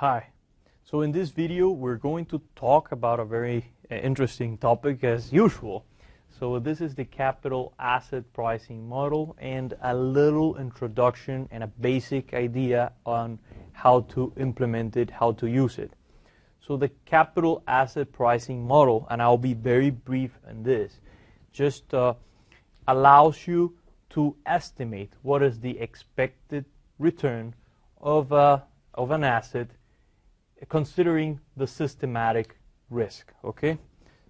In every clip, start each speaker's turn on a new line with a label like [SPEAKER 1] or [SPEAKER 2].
[SPEAKER 1] Hi. So in this video, we're going to talk about a very interesting topic as usual. So this is the capital asset pricing model and a little introduction and a basic idea on how to implement it, how to use it. So the capital asset pricing model, and I'll be very brief in this, just allows you to estimate what is the expected return of an asset considering the systematic risk, okay?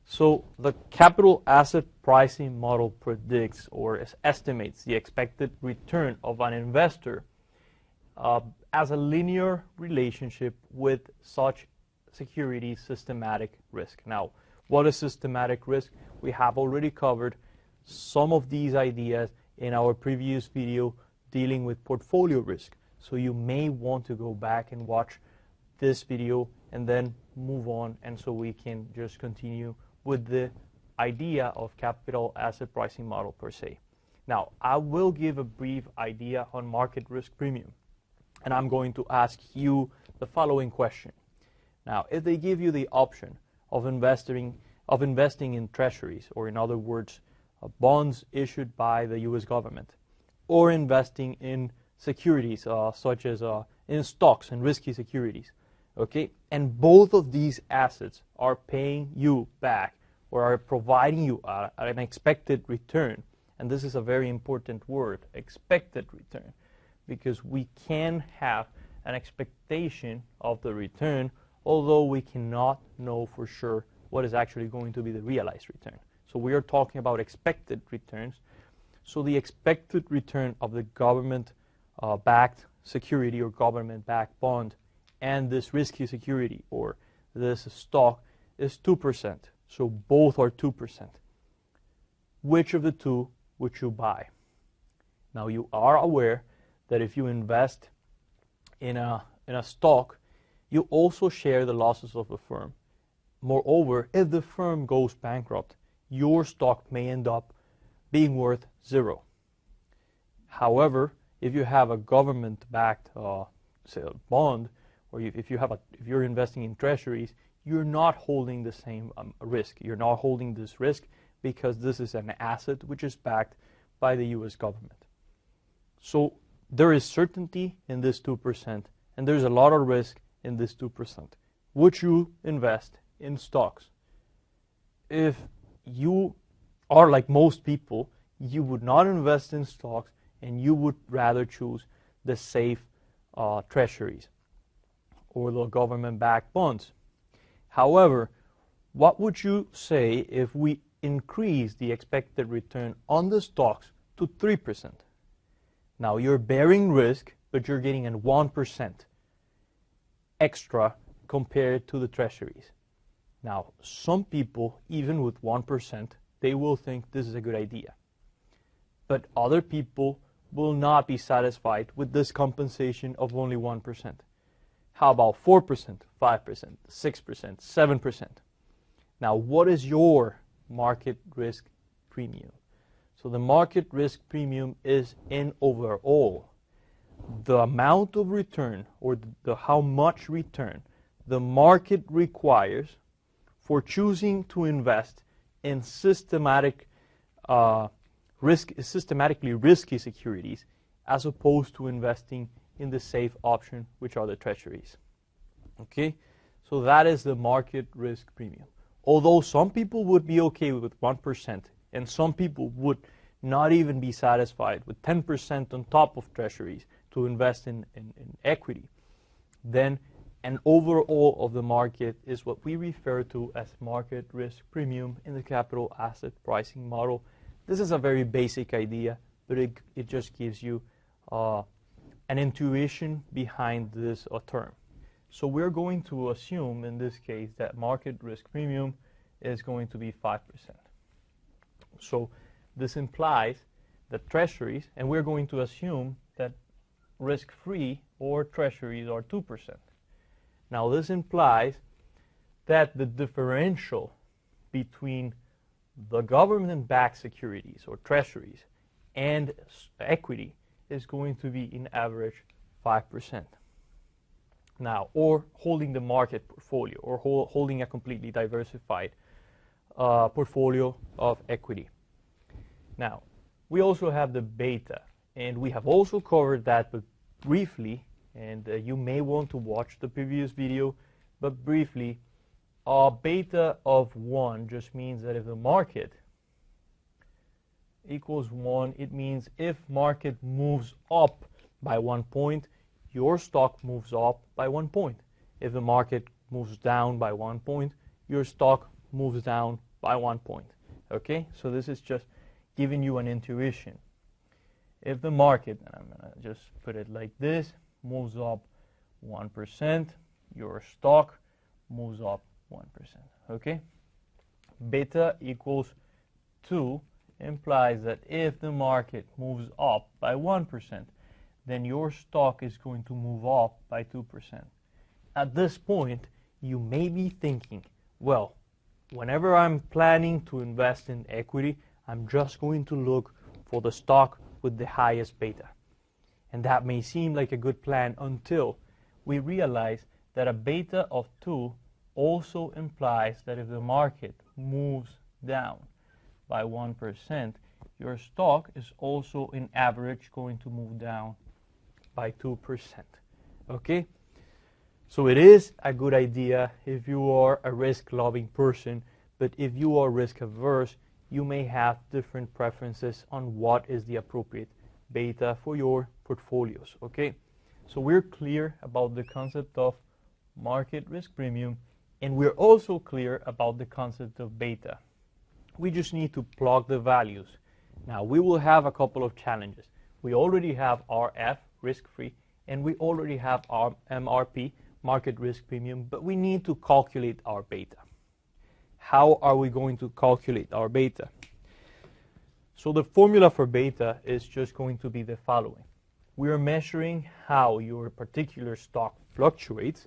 [SPEAKER 1] So the capital asset pricing model predicts or estimates the expected return of an investor as a linear relationship with such security systematic risk. Now, what is systematic risk? We have already covered some of these ideas in our previous video dealing with portfolio risk. So you may want to go back and watch this video and then move on, and so we can just continue with the idea of capital asset pricing model per se. Now, I will give a brief idea on market risk premium, and I'm going to ask you the following question. Now, if they give you the option of investing in treasuries, or in other words, bonds issued by the U.S. government, or investing in securities such as in stocks and risky securities, okay, and both of these assets are paying you back or are providing you an expected return, and this is a very important word, expected return, because we can have an expectation of the return, although we cannot know for sure what is actually going to be the realized return. So we are talking about expected returns. So the expected return of the government-backed security or government-backed bond and this risky security or this stock is 2%. So both are 2%. Which of the two would you buy? Now you are aware that if you invest in a stock, you also share the losses of the firm. Moreover, if the firm goes bankrupt, your stock may end up being worth zero. However, if you have a government-backed say a bond, or if you're investing in treasuries, you're not holding the same risk. You're not holding this risk because this is an asset which is backed by the U.S. government. So there is certainty in this 2%, and there's a lot of risk in this 2%. Would you invest in stocks? If you are like most people, you would not invest in stocks and you would rather choose the safe treasuries or the government-backed bonds. However, what would you say if we increase the expected return on the stocks to 3%? Now you're bearing risk, but you're getting a 1% extra compared to the treasuries. Now, some people, even with 1%, they will think this is a good idea. But other people will not be satisfied with this compensation of only 1%. How about 4%, 5%, 6%, 7%? Now, what is your market risk premium? So the market risk premium is in overall the amount of return or the how much return the market requires for choosing to invest in systematically risky securities as opposed to investing in the safe option, which are the treasuries. Okay, so that is the market risk premium. Although some people would be okay with 1%, and some people would not even be satisfied with 10% on top of treasuries to invest in equity, then an overall of the market is what we refer to as market risk premium in the capital asset pricing model. This is a very basic idea, but it just gives you an intuition behind this term. So we're going to assume in this case that market risk premium is going to be 5%. So this implies that treasuries, and we're going to assume that risk-free or treasuries are 2%. Now this implies that the differential between the government-backed securities or treasuries and equity is going to be in average 5%. Now, or holding the market portfolio, or holding a completely diversified portfolio of equity. Now, we also have the beta, and we have also covered that, but briefly, and you may want to watch the previous video, but briefly, a beta of 1 just means that if the market equals 1, it means if market moves up by 1 point, your stock moves up by 1 point. If the market moves down by 1 point, your stock moves down by 1 point. Okay, so this is just giving you an intuition. If the market, and I'm going to just put it like this, moves up 1%, your stock moves up 1%. Okay, beta equals 2 implies that if the market moves up by 1%, then your stock is going to move up by 2%. At this point, you may be thinking, well, whenever I'm planning to invest in equity, I'm just going to look for the stock with the highest beta. And that may seem like a good plan until we realize that a beta of 2 also implies that if the market moves down by 1%, your stock is also in average going to move down by 2%. Okay? So it is a good idea if you are a risk-loving person, but if you are risk-averse, you may have different preferences on what is the appropriate beta for your portfolios. Okay? So we're clear about the concept of market risk premium, and we're also clear about the concept of beta. We just need to plug the values. Now, we will have a couple of challenges. We already have RF, risk-free, and we already have our MRP, market risk premium, but we need to calculate our beta. How are we going to calculate our beta? So the formula for beta is just going to be the following. We are measuring how your particular stock fluctuates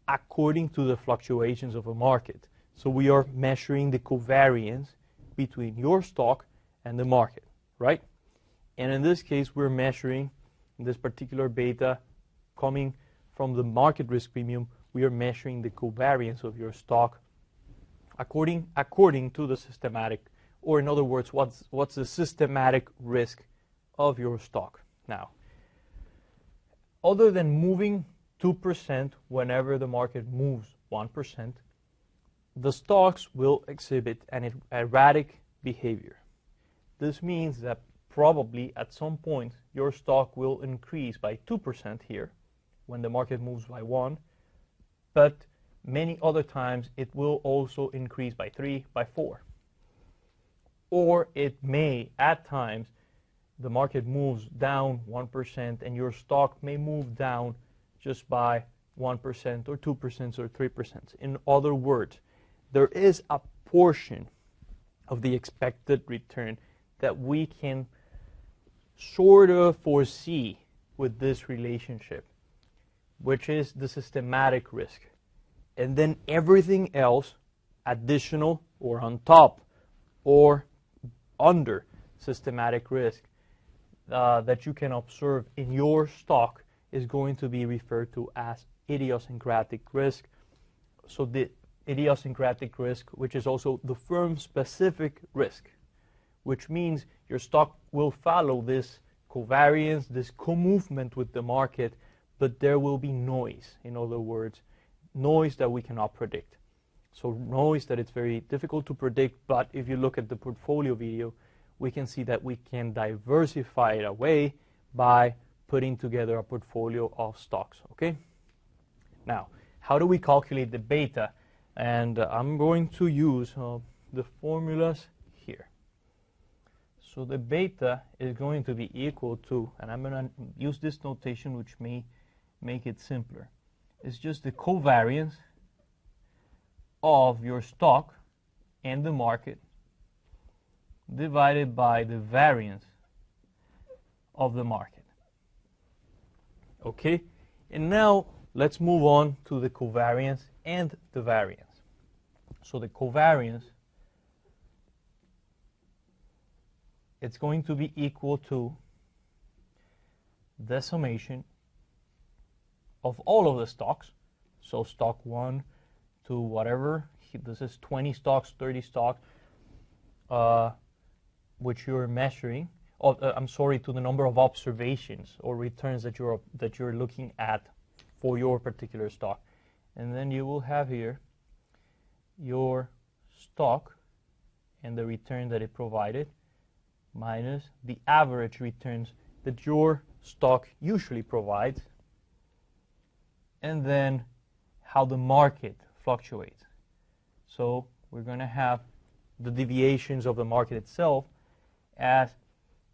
[SPEAKER 1] according to the fluctuations of a market. So we are measuring the covariance between your stock and the market, right? And in this case, we're measuring this particular beta coming from the market risk premium. We are measuring the covariance of your stock according to the systematic, or in other words, what's the systematic risk of your stock. Now, other than moving 2% whenever the market moves 1%, the stocks will exhibit an erratic behavior. This means that probably at some point your stock will increase by 2% here when the market moves by 1, but many other times it will also increase by 3, by 4. Or it may, at times, the market moves down 1% and your stock may move down just by 1% or 2% or 3%. In other words, there is a portion of the expected return that we can sort of foresee with this relationship, which is the systematic risk. And then everything else, additional or on top or under systematic risk that you can observe in your stock is going to be referred to as idiosyncratic risk. So the idiosyncratic risk, which is also the firm-specific risk, which means your stock will follow this covariance, this co-movement with the market, but there will be noise. In other words, noise that we cannot predict. So noise that it's very difficult to predict, but if you look at the portfolio video, we can see that we can diversify it away by putting together a portfolio of stocks. Okay? Now, how do we calculate the beta? And I'm going to use the formulas here. So the beta is going to be equal to, and I'm going to use this notation which may make it simpler. It's just the covariance of your stock and the market divided by the variance of the market. Okay? And now let's move on to the covariance and the variance. So the covariance, it's going to be equal to the summation of all of the stocks. So stock 1 to whatever, this is 20 stocks, 30 stocks, which you're measuring. I'm sorry, to the number of observations or returns that you're looking at for your particular stock. And then you will have here your stock and the return that it provided minus the average returns that your stock usually provides, and then how the market fluctuates. So we're going to have the deviations of the market itself as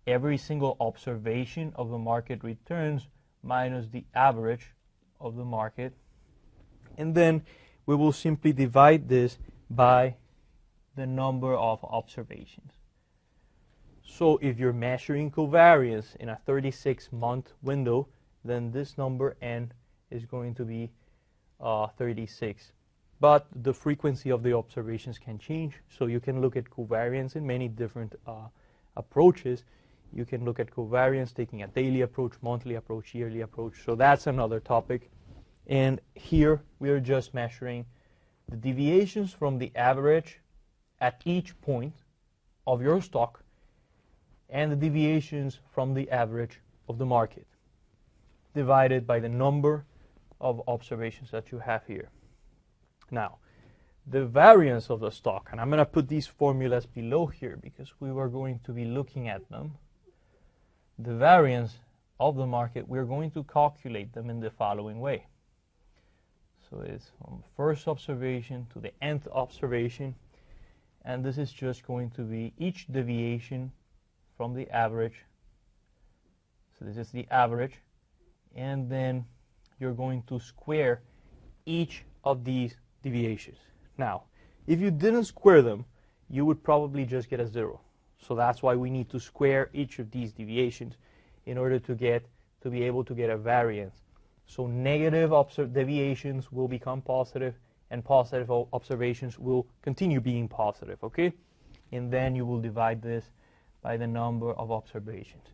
[SPEAKER 1] every single observation of the market returns minus the average of the market. And then we will simply divide this by the number of observations. So if you're measuring covariance in a 36-month window, then this number n is going to be 36. But the frequency of the observations can change, so you can look at covariance in many different approaches. You can look at covariance taking a daily approach, monthly approach, yearly approach. So that's another topic. And here we are just measuring the deviations from the average at each point of your stock and the deviations from the average of the market divided by the number of observations that you have here. Now, the variance of the stock, and I'm going to put these formulas below here because we were going to be looking at them. The variance of the market, we're going to calculate them in the following way. So it's from first observation to the nth observation, and this is just going to be each deviation from the average. So this is the average, and then you're going to square each of these deviations. Now, if you didn't square them, you would probably just get a 0. So that's why we need to square each of these deviations in order to be able to get a variance. So negative deviations will become positive, and positive observations will continue being positive, okay? And then you will divide this by the number of observations.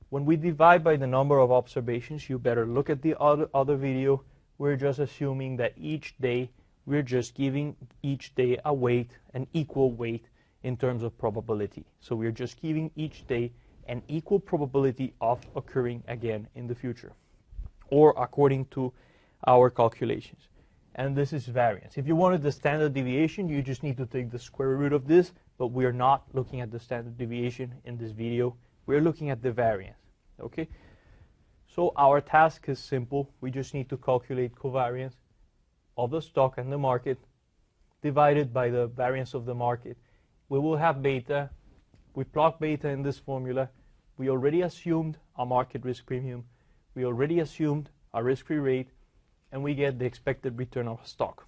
[SPEAKER 1] When we divide by the number of observations, you better look at the other video. We're just assuming that each day, we're just giving each day a weight, an equal weight in terms of probability. So we're just giving each day an equal probability of occurring again in the future, or according to our calculations. And this is variance. If you wanted the standard deviation, you just need to take the square root of this, but we are not looking at the standard deviation in this video. We're looking at the variance, okay? So our task is simple. We just need to calculate covariance of the stock and the market divided by the variance of the market. We will have beta. We plug beta in this formula. We already assumed a market risk premium. We already assumed a risk-free rate, and we get the expected return of a stock.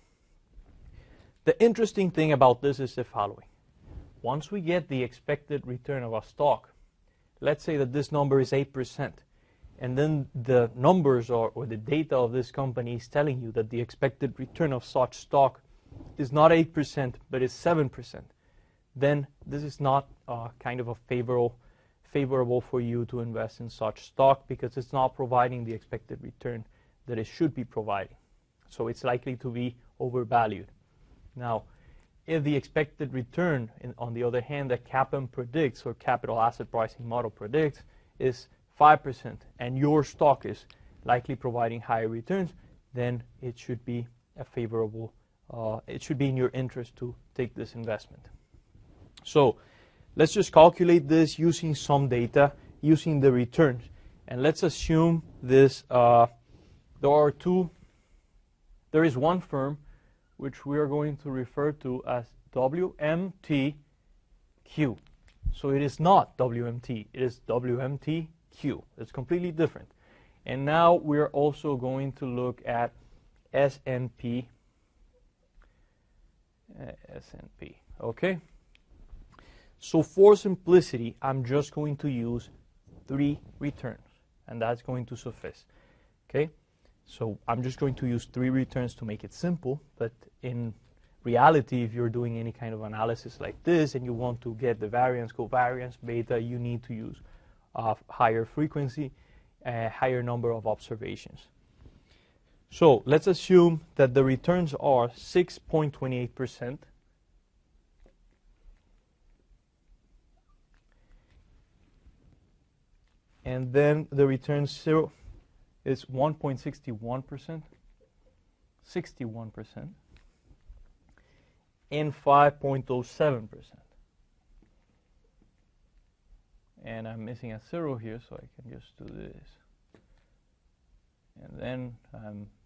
[SPEAKER 1] The interesting thing about this is the following. Once we get the expected return of a stock, let's say that this number is 8%, and then the numbers or the data of this company is telling you that the expected return of such stock is not 8%, but is 7%, then this is not kind of a favorable for you to invest in such stock because it's not providing the expected return that it should be providing. So it's likely to be overvalued. Now, if the expected return, on the other hand, that CAPM predicts, or capital asset pricing model predicts, is 5%, and your stock is likely providing higher returns, then it should be a favorable, it should be in your interest to take this investment. So let's just calculate this using some data, using the returns. And let's assume this, there is one firm which we are going to refer to as WMTQ. So it is not WMT, it is WMTQ. It's completely different. And now we're also going to look at S&P, okay? So for simplicity, I'm just going to use 3 returns, and that's going to suffice, okay? So I'm just going to use 3 returns to make it simple, but in reality, if you're doing any kind of analysis like this and you want to get the variance, covariance, beta, you need to use higher frequency, higher number of observations. So let's assume that the returns are 6.28%. And then the return zero is 1.61%, 61%, and 5.07%. And I'm missing a zero here, so I can just do this. And then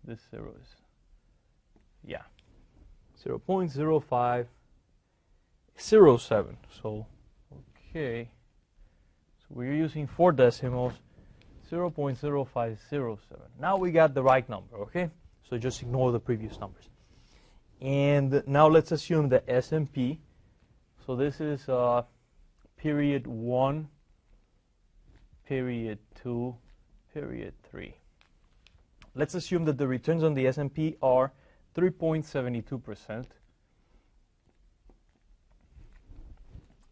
[SPEAKER 1] this zero is, yeah, 0.0507. So, okay. So we're using 4 decimals, 0.0507. Now we got the right number, okay? So just ignore the previous numbers. And now let's assume the S&P. So this is period 1, period 2, period 3. Let's assume that the returns on the S&P are 3.72%,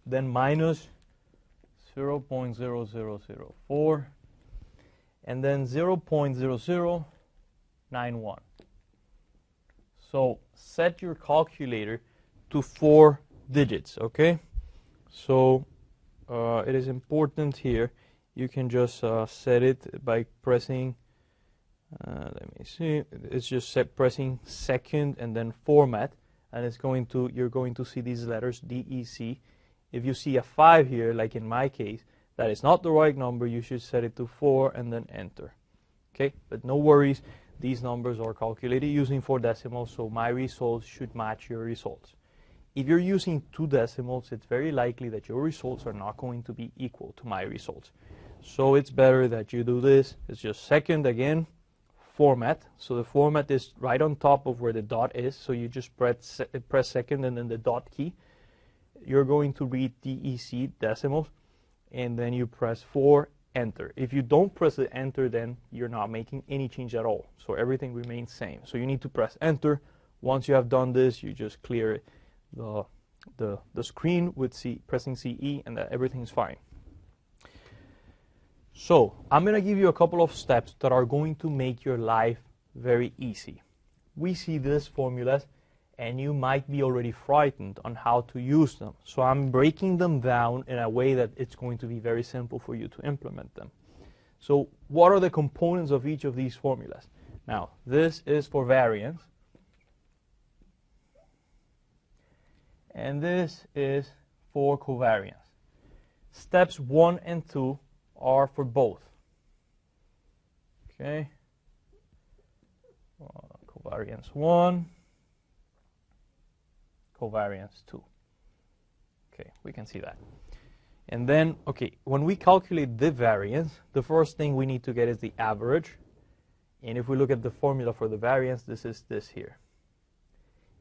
[SPEAKER 1] then minus 0.0004, and then 0.0091. So set your calculator to 4 digits, okay? So it is important here. You can just set it by pressing, let me see, it's just pressing second and then format, and you're going to see these letters DEC. If you see a 5 here, like in my case, that is not the right number. You should set it to 4 and then enter. Okay, but no worries. These numbers are calculated using 4 decimals, so my results should match your results. If you're using 2 decimals, it's very likely that your results are not going to be equal to my results. So it's better that you do this. It's just second again, format. So the format is right on top of where the dot is. So you just press second and then the dot key. You're going to read DEC, decimals, and then you press 4, enter. If you don't press the enter, then you're not making any change at all. So everything remains same. So you need to press enter. Once you have done this, you just clear the screen with pressing CE, and everything's fine. So I'm going to give you a couple of steps that are going to make your life very easy. We see these formulas, and you might be already frightened on how to use them. So I'm breaking them down in a way that it's going to be very simple for you to implement them. So what are the components of each of these formulas? Now, this is for variance, and this is for covariance. Steps 1 and 2 are for both. Okay. Covariance 1. Covariance 2. Okay, we can see that. And then, okay, when we calculate the variance, the first thing we need to get is the average. And if we look at the formula for the variance, this is this here.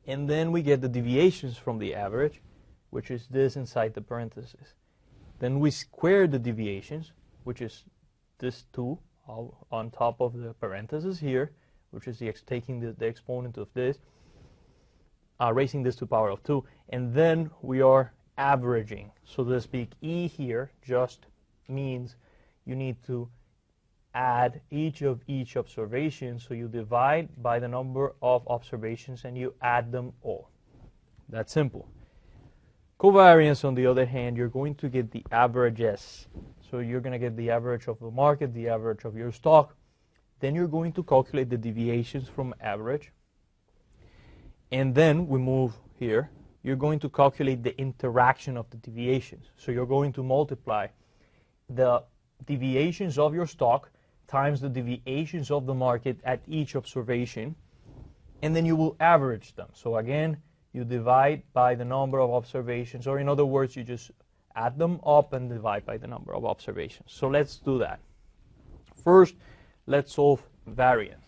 [SPEAKER 1] And then we get the deviations from the average, which is this inside the parentheses. Then we square the deviations, which is this 2 on top of the parentheses here, which is taking the exponent of this. Raising this to the power of 2, and then we are averaging. So this big E here just means you need to add each observation, so you divide by the number of observations and you add them all. That's simple. Covariance, on the other hand, you're going to get the averages. So you're going to get the average of the market, the average of your stock. Then you're going to calculate the deviations from average. And then we move here. You're going to calculate the interaction of the deviations. So you're going to multiply the deviations of your stock times the deviations of the market at each observation, and then you will average them. So again, you divide by the number of observations, or in other words, you just add them up and divide by the number of observations. So let's do that. First, let's solve variance.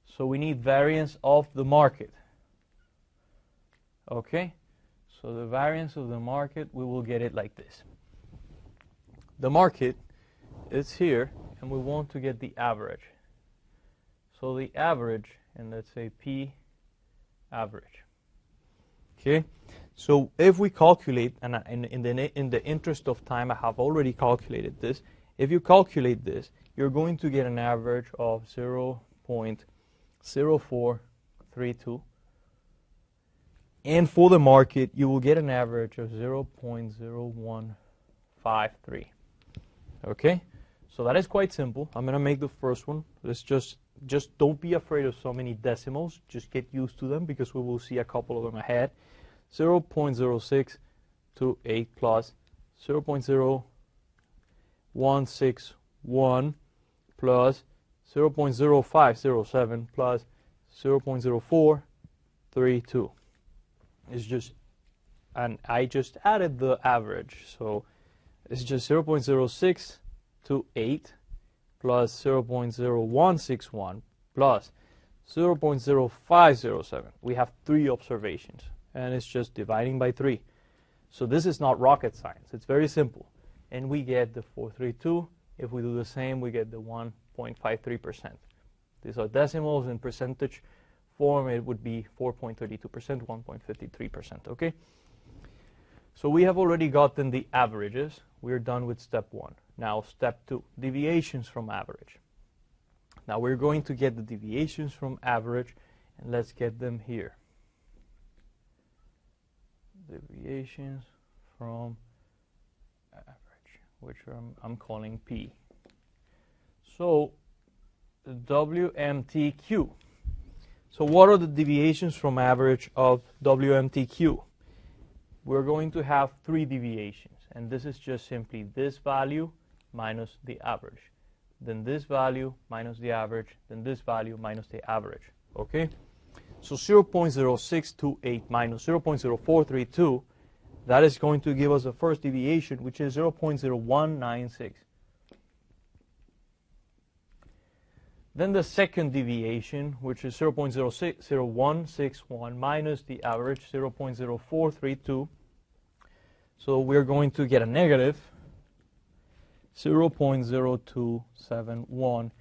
[SPEAKER 1] So we need variance of the market. Okay, so the variance of the market, we will get it like this. The market is here, and we want to get the average. So the average, and let's say P average. Okay, so if we calculate, and in the interest of time, I have already calculated this, if you calculate this, you're going to get an average of 0.0432. And for the market, you will get an average of 0.0153. Okay? So that is quite simple. I'm going to make the first one. Let's just don't be afraid of so many decimals. Just get used to them because we will see a couple of them ahead. 0.0628 plus 0.0161 plus 0.0507 plus 0.0432. It's just, and I just added the average. So it's just 0.0628 plus 0.0161 plus 0.0507. We have 3 observations, and it's just dividing by 3. So this is not rocket science. It's very simple. And we get the 432. If we do the same, we get the 1.53%. These are decimals. In percentage form, it would be 4.32%, 1.53%, okay? So we have already gotten the averages. We're done with step 1. Now step 2, deviations from average. Now we're going to get the deviations from average, and let's get them here. Deviations from average, which I'm calling P. So WMTQ. So what are the deviations from average of WMTQ? We're going to have 3 deviations, and this is just simply this value minus the average, then this value minus the average, then this value minus the average, okay? So 0.0628 minus 0.0432, that is going to give us the first deviation, which is 0.0196. Then the second deviation, which is 0.0161 minus the average, 0.0432. So we're going to get a negative 0.0271.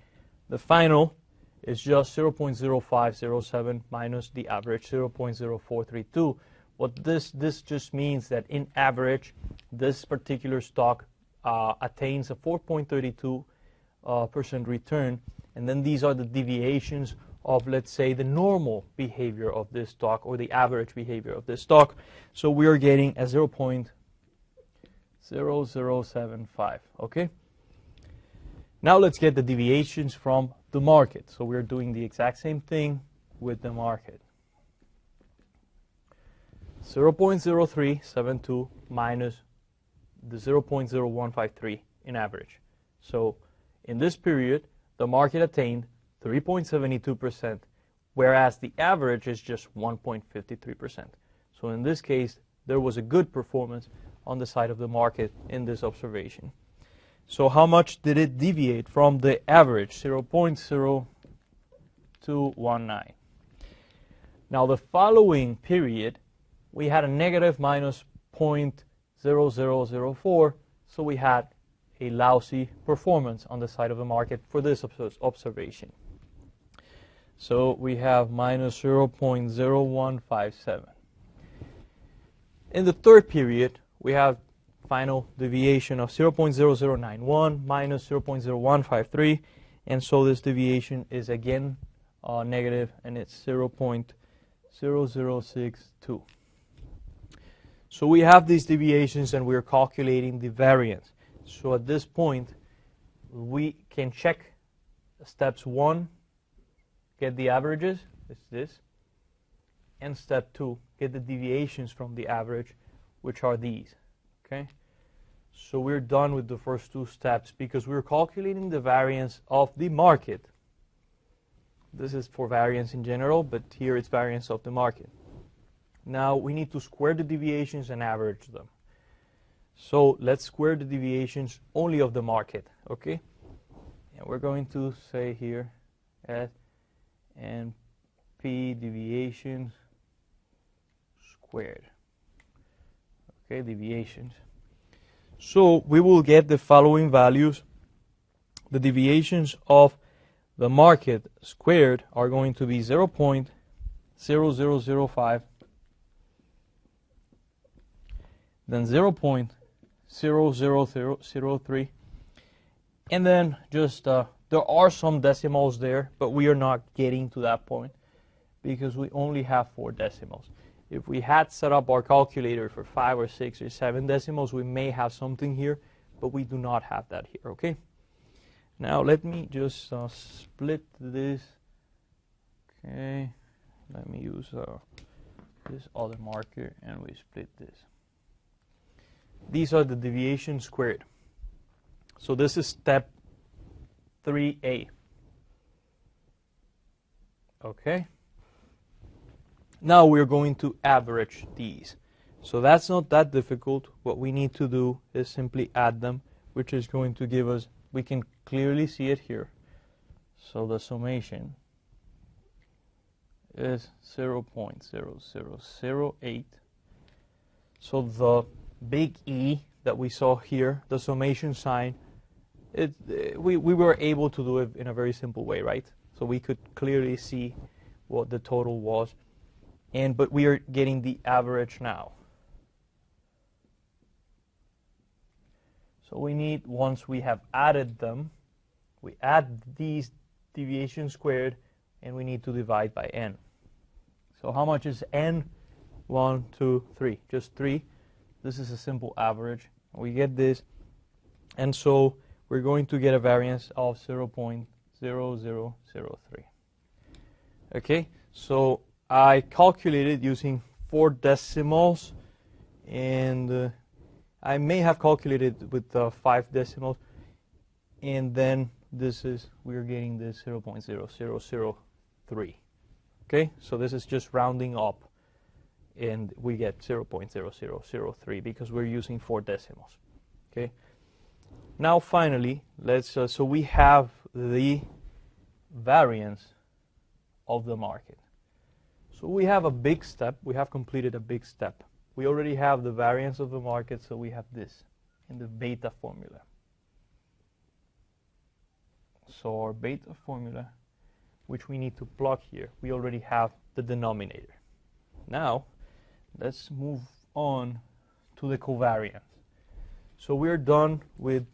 [SPEAKER 1] The final is just 0.0507 minus the average, 0.0432. What this just means that in average, this particular stock attains a 4.32% return. And then these are the deviations of, let's say, the normal behavior of this stock or the average behavior of this stock. So we are getting a 0.0075, okay? Now let's get the deviations from the market. So we're doing the exact same thing with the market. 0.0372 minus the 0.0153 in average. So in this period, the market attained 3.72%, whereas the average is just 1.53%. So in this case, there was a good performance on the side of the market in this observation. So how much did it deviate from the average? 0.0219. Now the following period, we had a negative minus 0.0004, so we had a lousy performance on the side of the market for this observation. So we have minus 0.0157. In the third period, we have final deviation of 0.0091 minus 0.0153, and so this deviation is again negative, and it's 0.0062. So we have these deviations, and we're calculating the variance. So at this point, we can check steps 1, get the averages, it's this, and step 2, get the deviations from the average, which are these, okay? So we're done with the first 2 steps because we're calculating the variance of the market. This is for variance in general, but here it's variance of the market. Now we need to square the deviations and average them. So let's square the deviations only of the market, okay? And we're going to say here S and P deviations squared. Okay, deviations. So we will get the following values. The deviations of the market squared are going to be 0.0005, then 0.00003, And then just, there are some decimals there, but we are not getting to that point because we only have 4 decimals. If we had set up our calculator for 5 or 6 or 7 decimals, we may have something here, but we do not have that here, okay? Now let me just split this. Okay, let me use this other marker and we split this. These are the deviations squared. So this is step 3A. Okay. Now we're going to average these. So that's not that difficult. What we need to do is simply add them, which is going to give us, we can clearly see it here. So the summation is 0.0008. So the big E that we saw here, the summation sign, we were able to do it in a very simple way, right? So we could clearly see what the total was. But we are getting the average now. So we need, once we have added them, we add these deviations squared, and we need to divide by n. So how much is n? 1, 2, 3. Just 3. This is a simple average. We get this. And so we're going to get a variance of 0.0003. Okay, so I calculated using 4 decimals, and I may have calculated with 5 decimals, and then this is, we're getting this 0.0003. Okay, so this is just rounding up, and we get 0.0003 because we're using 4 decimals. Okay, now finally, let's, so we have the variance of the market. So we have a big step. We have completed a big step. We already have the variance of the market, so we have this in the beta formula. So our beta formula, which we need to plug here, we already have the denominator. Now, let's move on to the covariance. So we're done with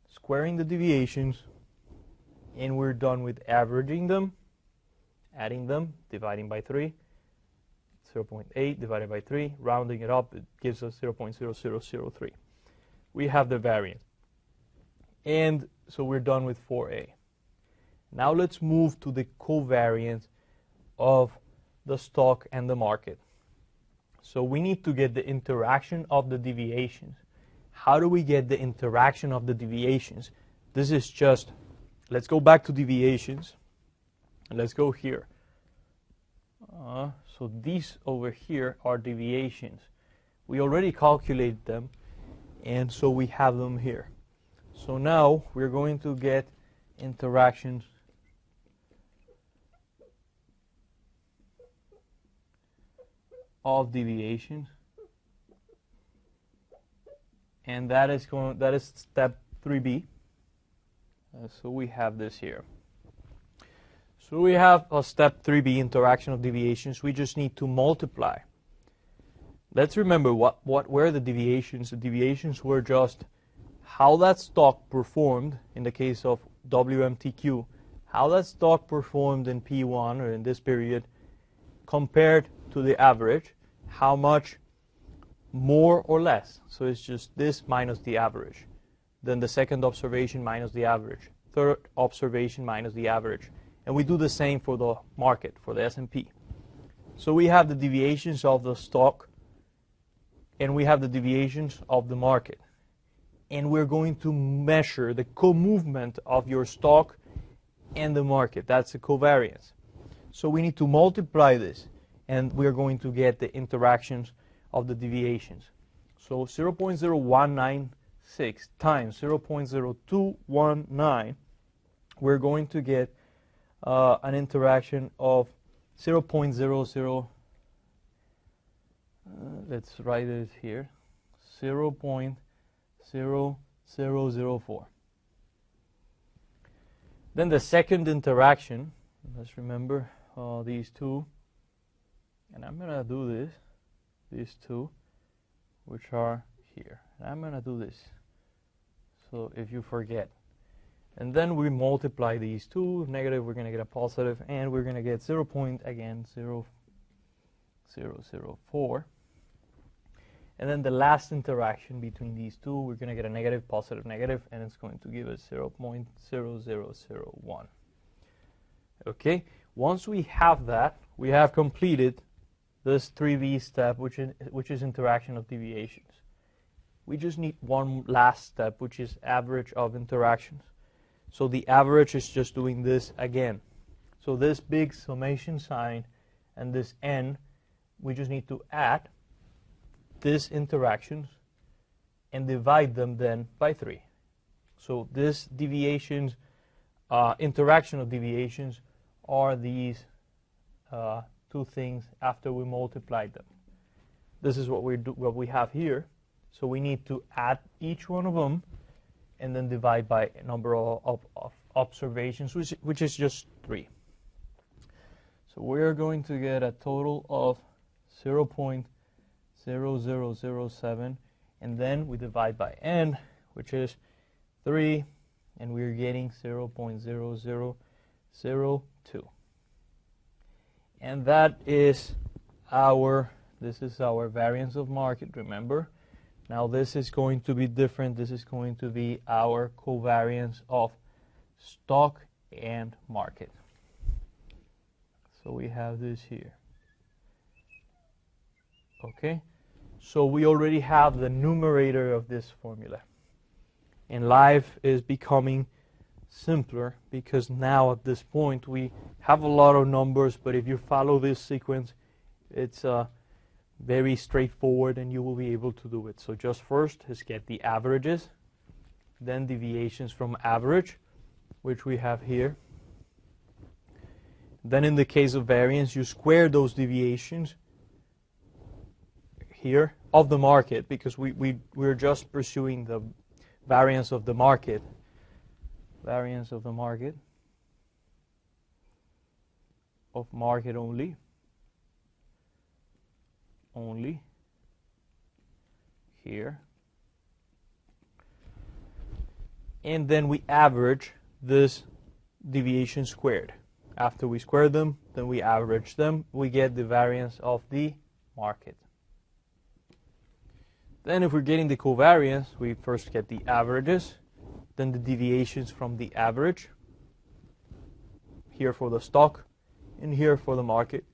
[SPEAKER 1] squaring the deviations, and we're done with averaging them, adding them, dividing by 3, 0.8 divided by 3, rounding it up, it gives us 0.0003. We have the variance. And so we're done with 4A. Now let's move to the covariance of the stock and the market. So we need to get the interaction of the deviations. How do we get the interaction of the deviations? This is just, let's go back to deviations. Let's go here. So these over here are deviations. We already calculated them, and so we have them here. So now we're going to get interactions of deviations, and that is step 3B. So we have this here. So we have a step 3B, interaction of deviations. We just need to multiply. Let's remember what were the deviations. The deviations were just how that stock performed in the case of WMTQ, how that stock performed in P1 or in this period compared to the average, how much more or less. So it's just this minus the average. Then the second observation minus the average. Third observation minus the average. And we do the same for the market, for the S&P. So we have the deviations of the stock, and we have the deviations of the market. And we're going to measure the co-movement of your stock and the market. That's the covariance. So we need to multiply this, and we're going to get the interactions of the deviations. So 0.0196 times 0.0219, we're going to get an interaction of 0.00, let's write it here, 0.0004. Then the second interaction, let's remember these two, and I'm going to do this, these two, which are here. And I'm going to do this. So if you forget, And then we multiply these two. Negative, we're going to get a positive, and we're going to get 0.0004. And then the last interaction between these two, we're going to get a negative, positive, negative, and it's going to give us 0.0001. Okay, once we have that, we have completed this 3B step, which is interaction of deviations. We just need one last step, which is average of interactions. So the average is just doing this again. So this big summation sign and this n, we just need to add these interactions and divide them then by 3. So this deviations, interaction of deviations are these two things after we multiply them. This is what we have here. So we need to add each one of them and then divide by a number of observations, which is just 3. So we're going to get a total of 0.0007, and then we divide by n, which is 3, and we're getting 0.0002. And that is this is our variance of market, remember? Now this is going to be different. This is going to be our covariance of stock and market. So we have this here. Okay, so we already have the numerator of this formula. And life is becoming simpler because now at this point we have a lot of numbers, but if you follow this sequence, it's very straightforward and you will be able to do it. So just first is get the averages, then deviations from average, which we have here. Then in the case of variance, you square those deviations here of the market, because we're just pursuing the variance of the market. Variance of the market. Of market only. Only. Here. And then we average this deviation squared. After we square them, then we average them. We get the variance of the market. Then if we're getting the covariance, we first get the averages, then the deviations from the average, here for the stock, and here for the market.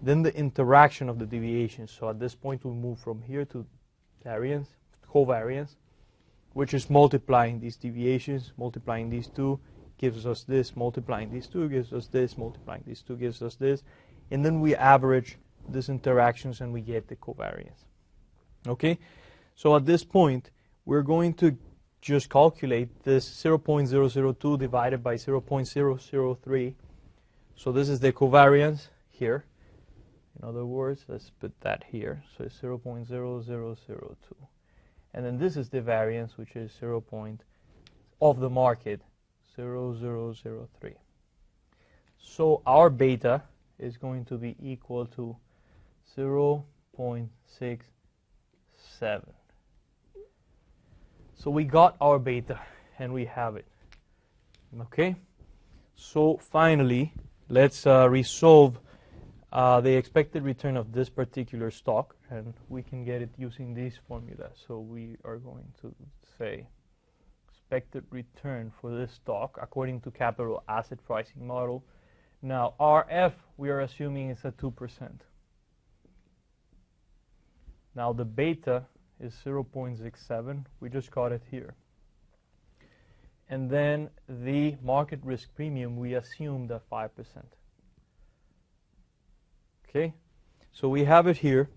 [SPEAKER 1] Then the interaction of the deviations. So at this point we move from here to variance, covariance, which is multiplying these deviations, multiplying these two gives us this, multiplying these two gives us this, multiplying these two gives us this, and then we average these interactions and we get the covariance. Okay, so at this point we're going to just calculate this 0.002 divided by 0.003. So this is the covariance here. In other words, let's put that here. So it's 0.0002. And then this is the variance, which is of the market, 0003. So our beta is going to be equal to 0.67. So we got our beta, and we have it. Okay? So finally, let's resolve the expected return of this particular stock, and we can get it using this formula. So we are going to say expected return for this stock according to capital asset pricing model. Now RF, we are assuming is at 2%. Now the beta is 0.67. We just got it here. And then the market risk premium, we assumed at 5%. Okay, so we have it here,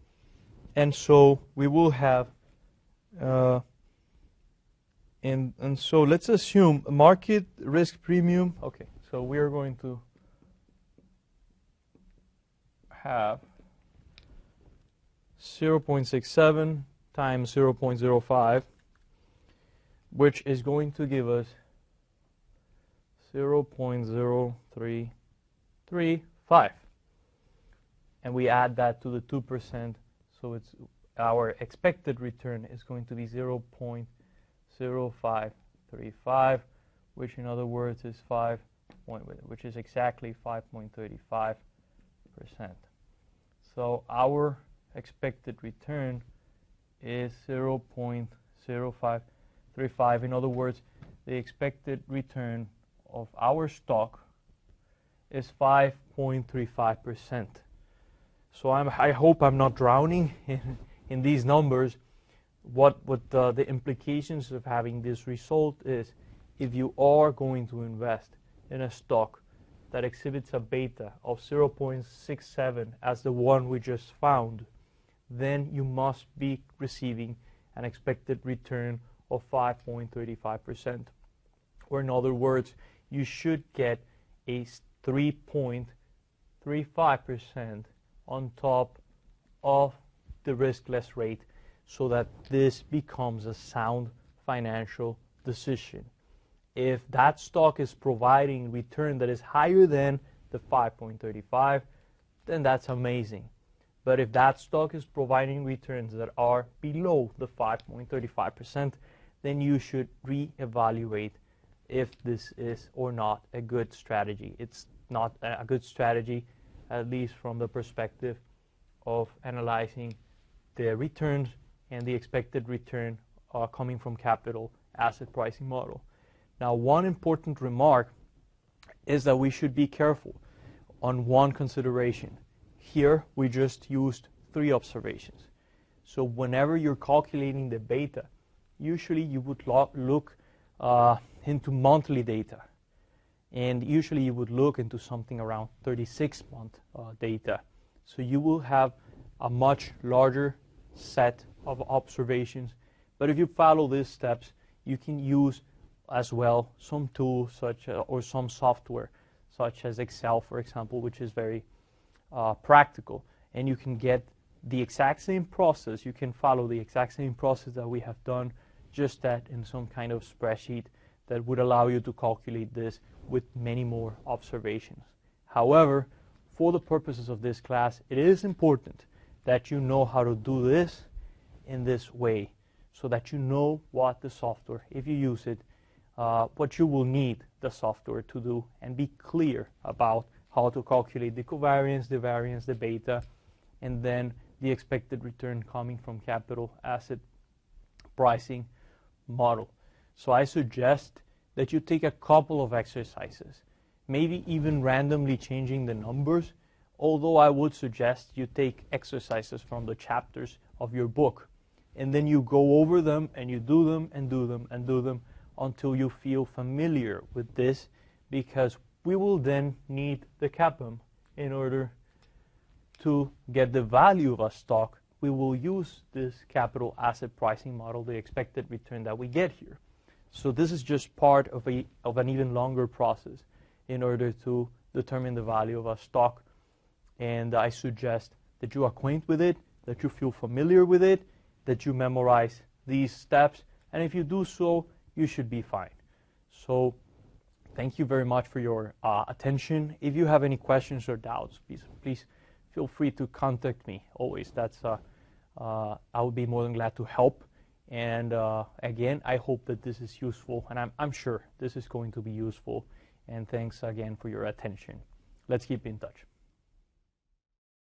[SPEAKER 1] and so we will have, and so let's assume a market risk premium. Okay, so we are going to have 0.67 times 0.05, which is going to give us 0.0335. And we add that to the 2%, so it's our expected return is going to be 0.0535, which in other words is which is exactly 5.35%. So our expected return is 0.0535. In other words, the expected return of our stock is 5.35%. So I hope I'm not drowning in these numbers. What the implications of having this result is, if you are going to invest in a stock that exhibits a beta of 0.67 as the one we just found, then you must be receiving an expected return of 5.35%. Or in other words, you should get a 3.35% on top of the riskless rate, so that this becomes a sound financial decision. If that stock is providing return that is higher than the 5.35, then that's amazing. But if that stock is providing returns that are below the 5.35%, then you should reevaluate if this is or not a good strategy. It's not a good strategy, at least from the perspective of analyzing the returns and the expected return coming from capital asset pricing model. Now, one important remark is that we should be careful on one consideration. Here, we just used 3 observations. So whenever you're calculating the beta, usually you would look into monthly data. And usually you would look into something around 36-month data. So you will have a much larger set of observations. But if you follow these steps, you can use as well some tools or some software, such as Excel, for example, which is very practical. And you can get the exact same process. You can follow the exact same process that we have done, just that in some kind of spreadsheet that would allow you to calculate this with many more observations. However, for the purposes of this class, it is important that you know how to do this in this way, so that you know what the software, if you use it, what you will need the software to do, and be clear about how to calculate the covariance, the variance, the beta, and then the expected return coming from capital asset pricing model. So I suggest that you take a couple of exercises, maybe even randomly changing the numbers, although I would suggest you take exercises from the chapters of your book, and then you go over them and you do them and do them and do them until you feel familiar with this, because we will then need the CAPM in order to get the value of a stock. We will use this capital asset pricing model, the expected return that we get here. So this is just part of an even longer process in order to determine the value of a stock. And I suggest that you acquaint with it, that you feel familiar with it, that you memorize these steps, and if you do so, you should be fine. So thank you very much for your attention. If you have any questions or doubts, please feel free to contact me always. I would be more than glad to help. And again, I hope that this is useful, and I'm sure this is going to be useful. And thanks again for your attention. Let's keep in touch.